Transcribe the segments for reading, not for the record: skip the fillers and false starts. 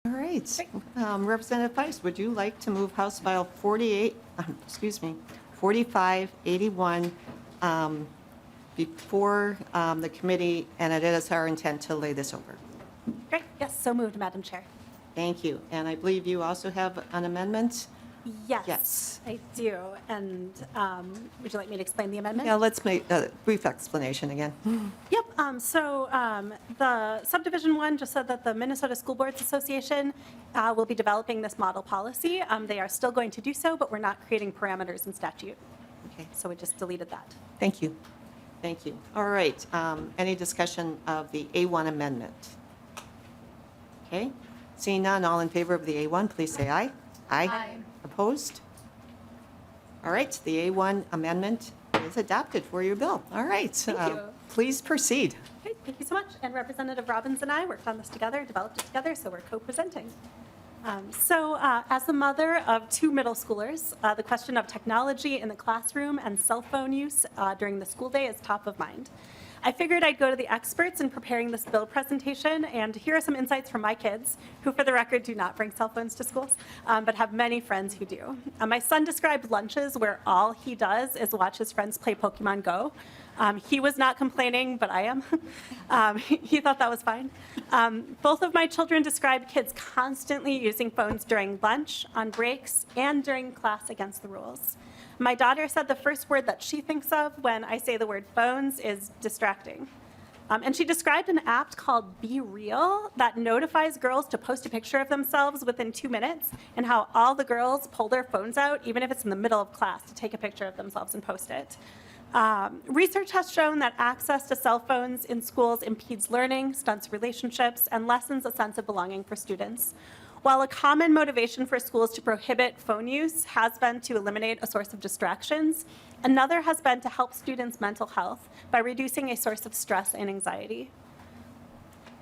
All right. Representative Feist, would you like to move House File 4581 before the committee, and it is our intent to lay this over? Great. Yes, so moved, Madam Chair. Thank you. And I believe you also have an amendment? Yes, Yes. I do. And would you like me to explain the amendment? Yeah, let's make a brief explanation again. Yep. The subdivision one just said that the Minnesota School Boards Association will be developing this model policy. They are still going to do so, but we're not creating parameters in statute. Okay, So we just deleted that. thank you. Thank you. All right. Any discussion of the A1 amendment? Okay. Seeing none, all in favor of the A1, please say aye. Aye. Opposed? All right, the A1 amendment is adopted for your bill. All right. Thank you. Please proceed. Great. Thank you so much. And Representative Robbins and I worked on this together, developed it together, so we're co-presenting. As the mother of two middle schoolers, the question of technology in the classroom and cell phone use during the school day is top of mind. I figured I'd go to the experts in preparing this bill presentation, and here are some insights from my kids, who for the record do not bring cell phones to schools, but have many friends who do. My son described lunches where all he does is watch his friends play Pokemon Go. He was not complaining, but I am. He thought that was fine. Both of my children described kids constantly using phones during lunch, on breaks, and during class against the rules. My daughter said the first word that she thinks of when I say the word phones is distracting. And she described an app called Be Real that notifies girls to post a picture of themselves within 2 minutes, and how all the girls pull their phones out, even if it's in the middle of class, to take a picture of themselves and post it. Research has shown that access to cell phones in schools impedes learning, stunts relationships, and lessens a sense of belonging for students. While a common motivation for schools to prohibit phone use has been to eliminate a source of distractions, another has been to help students' mental health by reducing a source of stress and anxiety.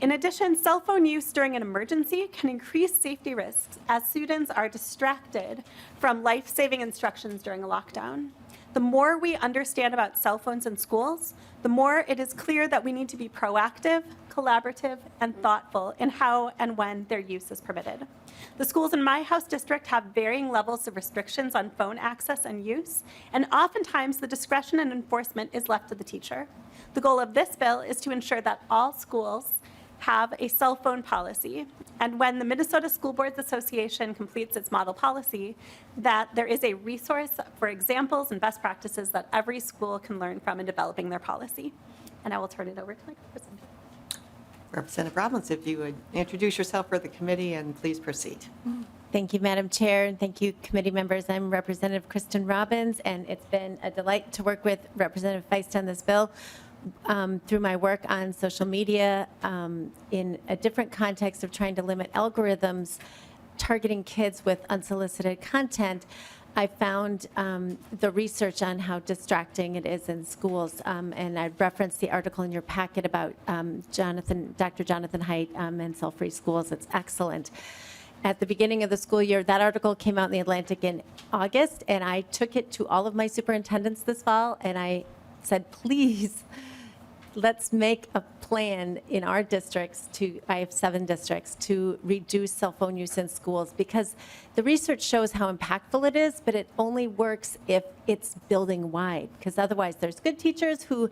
In addition, cell phone use during an emergency can increase safety risks as students are distracted from life-saving instructions during a lockdown. The more we understand about cell phones in schools, the more it is clear that we need to be proactive, collaborative, and thoughtful in how and when their use is permitted. The schools in my House district have varying levels of restrictions on phone access and use, and oftentimes the discretion and enforcement is left to the teacher. The goal of this bill is to ensure that all schools have a cell phone policy, and when the Minnesota School Boards Association completes its model policy, that there is a resource for examples and best practices that every school can learn from in developing their policy. And I will turn it over to my representative. Representative Robbins, if you would introduce yourself for the committee and please proceed. Thank you, Madam Chair, and thank you, committee members. I'm Representative Kristen Robbins, and it's been a delight to work with Representative Feist on this bill. Through my work on social media in a different context of trying to limit algorithms targeting kids with unsolicited content, I found the research on how distracting it is in schools. And I referenced the article in your packet about Dr. Jonathan Haidt and Cell-Free Schools. It's excellent. At the beginning of the school year, that article came out in the Atlantic in August, and I took it to all of my superintendents this fall, and I said, please, let's make a plan in our districts I have 7 districts, to reduce cell phone use in schools, because the research shows how impactful it is, but it only works if it's building wide, because otherwise there's good teachers who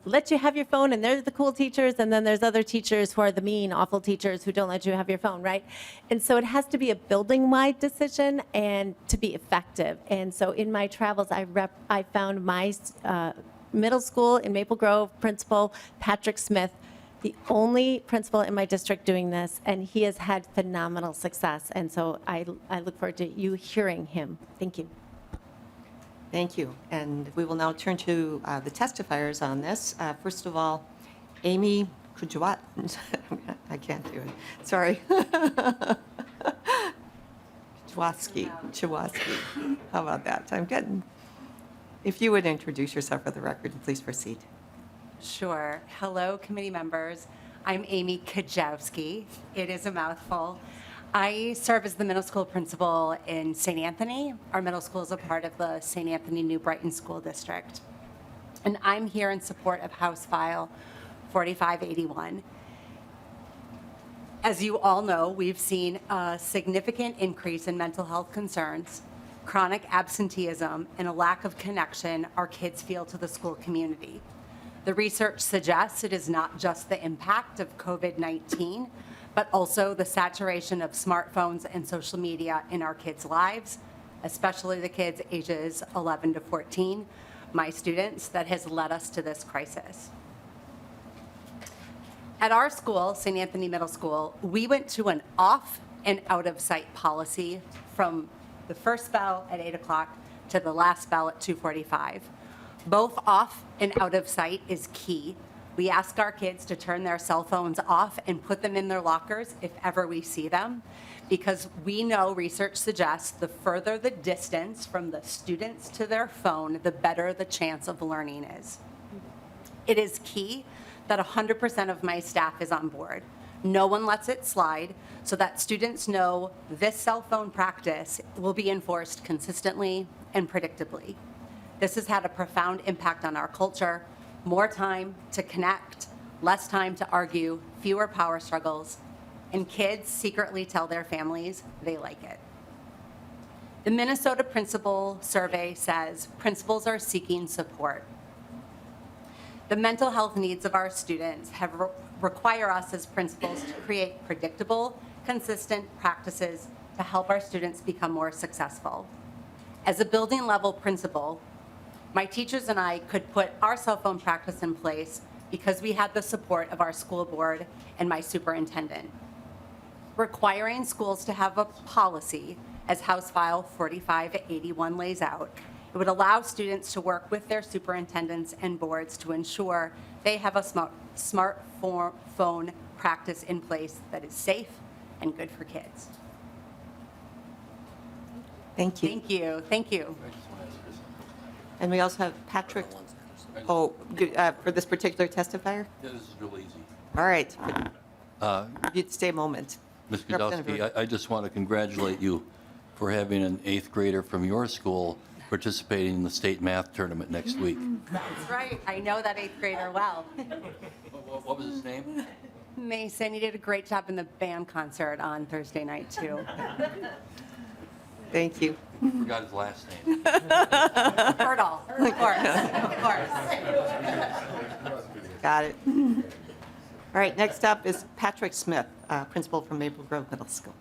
let you have your phone, and they're the cool teachers, and then there's other teachers who are the mean, awful teachers who don't let you have your phone, right? And so it has to be a building-wide decision and to be effective. And so in my travels, I found my middle school in Maple Grove principal, Patrick Smith, the only principal in my district doing this, and he has had phenomenal success. And so I look forward to you hearing him. Thank you. Thank you. And we will now turn to the testifiers on this. First of all, Amy Kujawat. I can't do it. Sorry. Chawaski. How about that? I'm getting. If you would introduce yourself for the record, and please proceed. Sure. Hello, committee members. I'm Amy Kajowski. It is a mouthful. I serve as the middle school principal in St. Anthony. Our middle school is a part of the St. Anthony New Brighton School District. And I'm here in support of House File 4581. As you all know, we've seen a significant increase in mental health concerns, chronic absenteeism, and a lack of connection our kids feel to the school community. The research suggests it is not just the impact of COVID-19, but also the saturation of smartphones and social media in our kids' lives, especially the kids ages 11 to 14, my students, that has led us to this crisis. At our school, St. Anthony Middle School, we went to an off and out of sight policy from the first bell at 8 o'clock to the last bell at 2:45. Both off and out of sight is key. We ask our kids to turn their cell phones off and put them in their lockers if ever we see them, because we know research suggests the further the distance from the students to their phone, the better the chance of learning is. It is key that 100% of my staff is on board. No one lets it slide, so that students know this cell phone practice will be enforced consistently and predictably. This has had a profound impact on our culture: more time to connect, less time to argue, fewer power struggles, and kids secretly tell their families they like it. The Minnesota Principal Survey says principals are seeking support. The mental health needs of our students require us as principals to create predictable, consistent practices to help our students become more successful. As a building level principal, my teachers and I could put our cell phone practice in place because we had the support of our school board and my superintendent. Requiring schools to have a policy, as House File 4581 lays out, it would allow students to work with their superintendents and boards to ensure they have a smartphone practice in place that is safe and good for kids. Thank you. Thank you. Thank you. And we also have Patrick, for this particular testifier? Yeah, this is real easy. All right. You'd stay a moment. Ms. Representative Gudowski, I just want to congratulate you for having an eighth grader from your school participating in the state math tournament next week. That's right. I know that eighth grader well. What was his name? Mason, he did a great job in the band concert on Thursday night, too. Thank you. Forgot his last name. Hurdle, of course. Got it. All right, next up is Patrick Smith, principal from Maple Grove Middle School.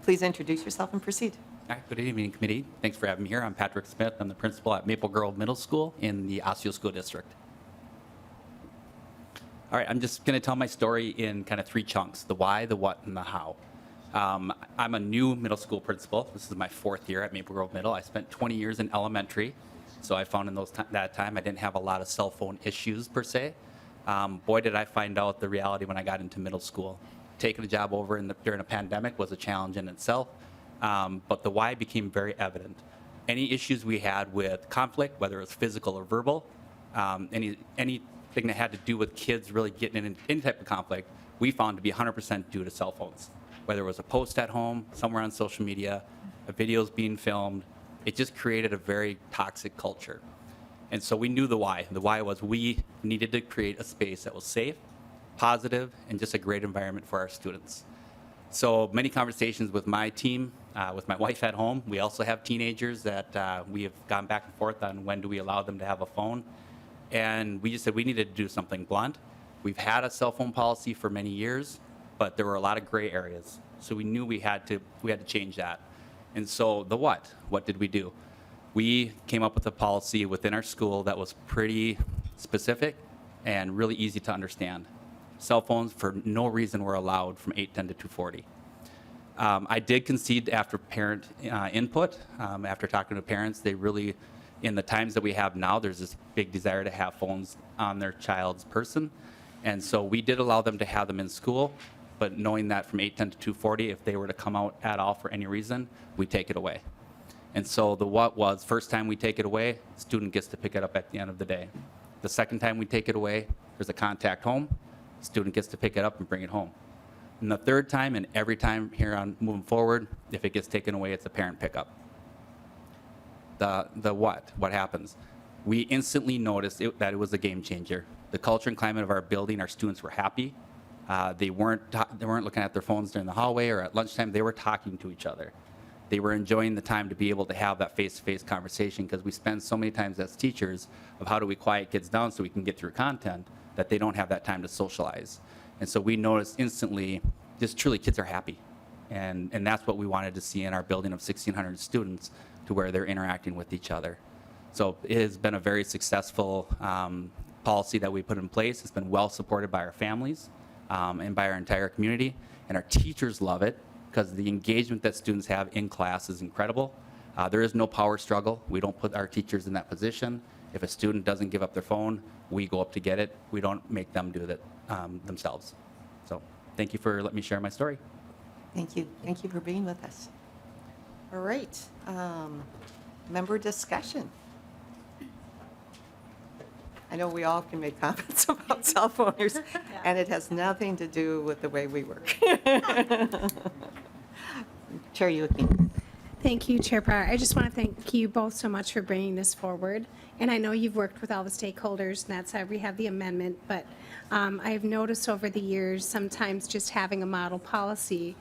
Please introduce yourself and proceed. All right, good evening, committee. Thanks for having me here. I'm Patrick Smith. I'm the principal at Maple Grove Middle School in the Osseo School District. All right, I'm just going to tell my story in kind of three chunks: the why, the what, and the how. I'm a new middle school principal. This is my fourth year at Maple Grove Middle. I spent 20 years in elementary, so I found in that time I didn't have a lot of cell phone issues per se. Boy, did I find out the reality when I got into middle school. Taking a job over during a pandemic was a challenge in itself, but the why became very evident. Any issues we had with conflict, whether it was physical or verbal, anything that had to do with kids really getting in any type of conflict, we found to be 100% due to cell phones. Whether it was a post at home, somewhere on social media, videos being filmed, it just created a very toxic culture. And so we knew the why. The why was we needed to create a space that was safe, positive, and just a great environment for our students. So many conversations with my team, with my wife at home. We also have teenagers that we have gone back and forth on when do we allow them to have a phone. And we just said we needed to do something blunt. We've had a cell phone policy for many years, but there were a lot of gray areas. So we knew we had to change that. And so the what did we do? We came up with a policy within our school that was pretty specific and really easy to understand. Cell phones for no reason were allowed from 8:10 to 2:40. I did concede after parent input, after talking to parents, they really, in the times that we have now, there's this big desire to have phones on their child's person. And so we did allow them to have them in school, but knowing that from 8:10 to 2:40, if they were to come out at all for any reason, we take it away. And so the what was, first time we take it away, student gets to pick it up at the end of the day. The second time we take it away, there's a contact home, student gets to pick it up and bring it home. And the third time and every time here on moving forward, if it gets taken away, it's a parent pickup. The what happens? We instantly noticed that it was a game changer. The culture and climate of our building, our students were happy. They weren't looking at their phones during the hallway or at lunchtime. They were talking to each other. They were enjoying the time to be able to have that face-to-face conversation, because we spend so many times as teachers of how do we quiet kids down so we can get through content, that they don't have that time to socialize. And so we noticed instantly, just truly kids are happy. And that's what we wanted to see in our building of 1,600 students, to where they're interacting with each other. So it has been a very successful policy that we put in place. It's been well supported by our families and by our entire community. And our teachers love it, because the engagement that students have in class is incredible. There is no power struggle. We don't put our teachers in that position. If a student doesn't give up their phone, we go up to get it. We don't make them do that themselves. So thank you for letting me share my story. Thank you. Thank you for being with us. All right. Member discussion. I know we all can make comments about cell phone use, and it has nothing to do with the way we work. Chair Yuki. Thank you, Chair Pryor. I just want to thank you both so much for bringing this forward. And I know you've worked with all the stakeholders, and that's why we have the amendment. But I have noticed over the years, sometimes just having a model policy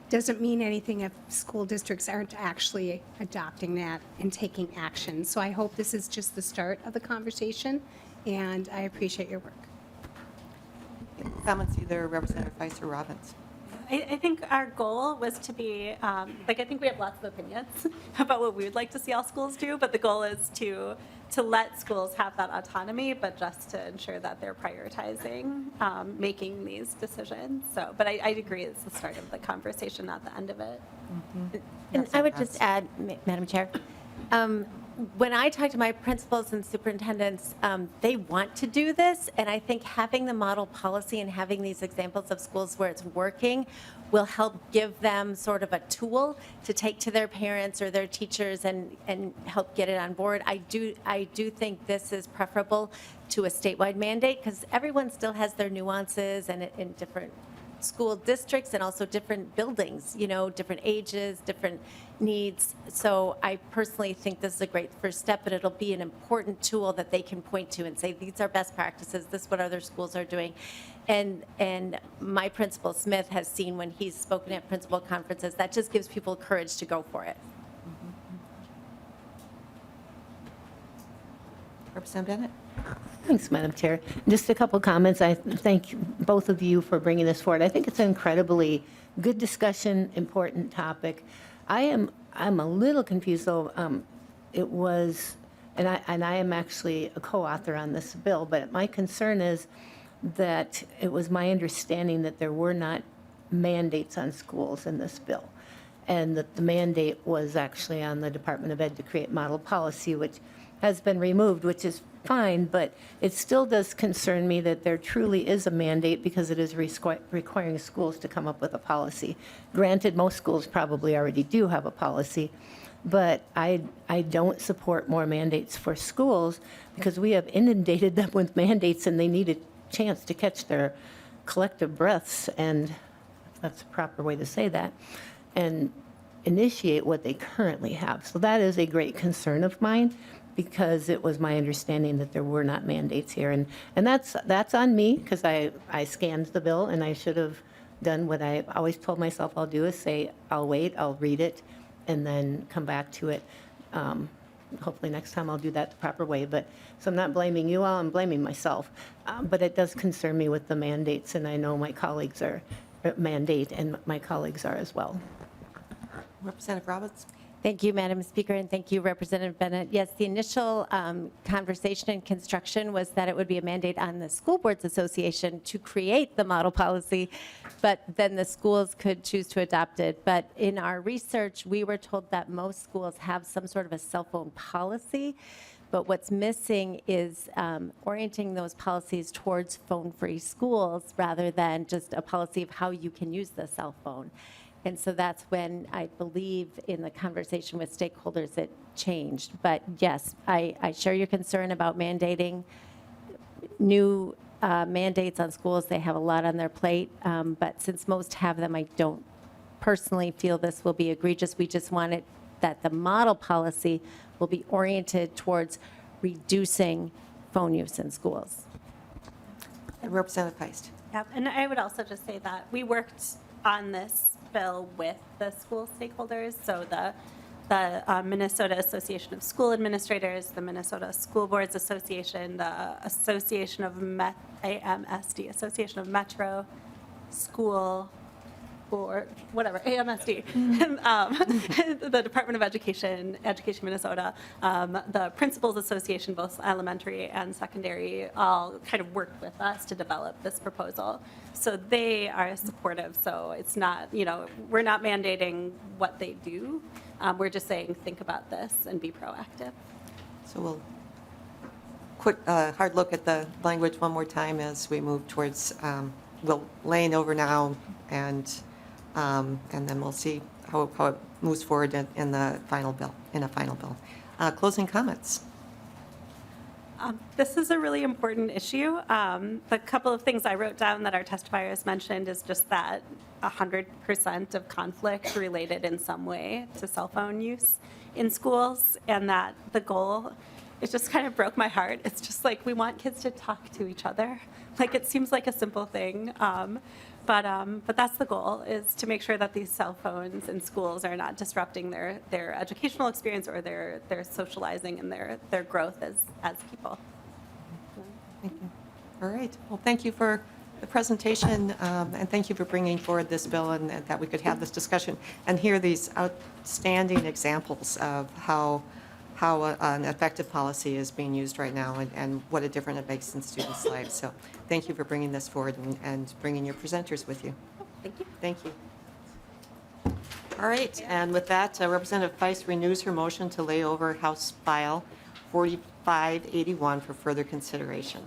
doesn't mean anything if school districts aren't actually adopting that and taking action. So I hope this is just the start of the conversation, and I appreciate your work. Comments, either Representative Feist or Robbins. I think our goal was to be, I think we have lots of opinions about what we would like to see all schools do, but the goal is to let schools have that autonomy, but just to ensure that they're prioritizing making these decisions. So, but I agree, it's the start of the conversation, not the end of it. And I would just add, Madam Chair, when I talk to my principals and superintendents, they want to do this, and I think having the model policy and having these examples of schools where it's working will help give them sort of a tool to take to their parents or their teachers and help get it on board. I do think this is preferable to a statewide mandate, because everyone still has their nuances and in different school districts and also different buildings, different ages, different needs. So I personally think this is a great first step, but it'll be an important tool that they can point to and say, these are best practices, this is what other schools are doing. And my principal, Smith, has seen when he's spoken at principal conferences, that just gives people courage to go for it. Representative Bennett. Thanks, Madam Chair. Just a couple comments. I thank both of you for bringing this forward. I think it's an incredibly good discussion, important topic. I'm a little confused, though. It was, and I am actually a co-author on this bill, but my concern is that it was my understanding that there were not mandates on schools in this bill, and that the mandate was actually on the Department of Ed to create model policy, which has been removed, which is fine, but it still does concern me that there truly is a mandate, because it is requiring schools to come up with a policy. Granted, most schools probably already do have a policy, but I don't support more mandates for schools, because we have inundated them with mandates and they need a chance to catch their collective breaths, and if that's a proper way to say that, and initiate what they currently have. So that is a great concern of mine, because it was my understanding that there were not mandates here. And that's on me, because I scanned the bill, and I should have done what I always told myself I'll do, is say, I'll wait, I'll read it, and then come back to it. Hopefully next time I'll do that the proper way. But so I'm not blaming you all, I'm blaming myself. But it does concern me with the mandates, and I know my colleagues are, mandate, and my colleagues are as well. Representative Robbins. Thank you, Madam Speaker, and thank you, Representative Bennett. Yes, the initial conversation and construction was that it would be a mandate on the School Boards Association to create the model policy, but then the schools could choose to adopt it. But in our research, we were told that most schools have some sort of a cell phone policy, but what's missing is orienting those policies towards phone-free schools rather than just a policy of how you can use the cell phone. And so that's when I believe in the conversation with stakeholders it changed. But yes, I share your concern about mandating new mandates on schools. They have a lot on their plate. But since most have them, I don't personally feel this will be egregious. We just want it that the model policy will be oriented towards reducing phone use in schools. Representative Feist. Yep, and I would also just say that we worked on this bill with the school stakeholders, so the Minnesota Association of School Administrators, the Minnesota School Boards Association, the Association of AMSD, Association of Metro School, or whatever, AMSD, the Department of Education, Education Minnesota, the Principals Association, both elementary and secondary, all kind of worked with us to develop this proposal. So they are supportive, so it's not, we're not mandating what they do. We're just saying, think about this and be proactive. So we'll quick, hard look at the language one more time as we move towards, we'll laying over now and then we'll see how it moves forward in the final bill, in a final bill. Closing comments. This is a really important issue. The couple of things I wrote down that our testifiers mentioned is just that 100% of conflict related in some way to cell phone use in schools, and that the goal, it just kind of broke my heart. It's just like we want kids to talk to each other. Like it seems like a simple thing, but that's the goal, is to make sure that these cell phones in schools are not disrupting their educational experience or their socializing and their growth as people. Thank you. All right. Well, thank you for the presentation, and thank you for bringing forward this bill and that we could have this discussion and hear these outstanding examples of how an effective policy is being used right now and what a difference it makes in students' lives. So thank you for bringing this forward and bringing your presenters with you. Thank you. Thank you. All right, and with that, Representative Feist renews her motion to lay over House File 4581 for further consideration.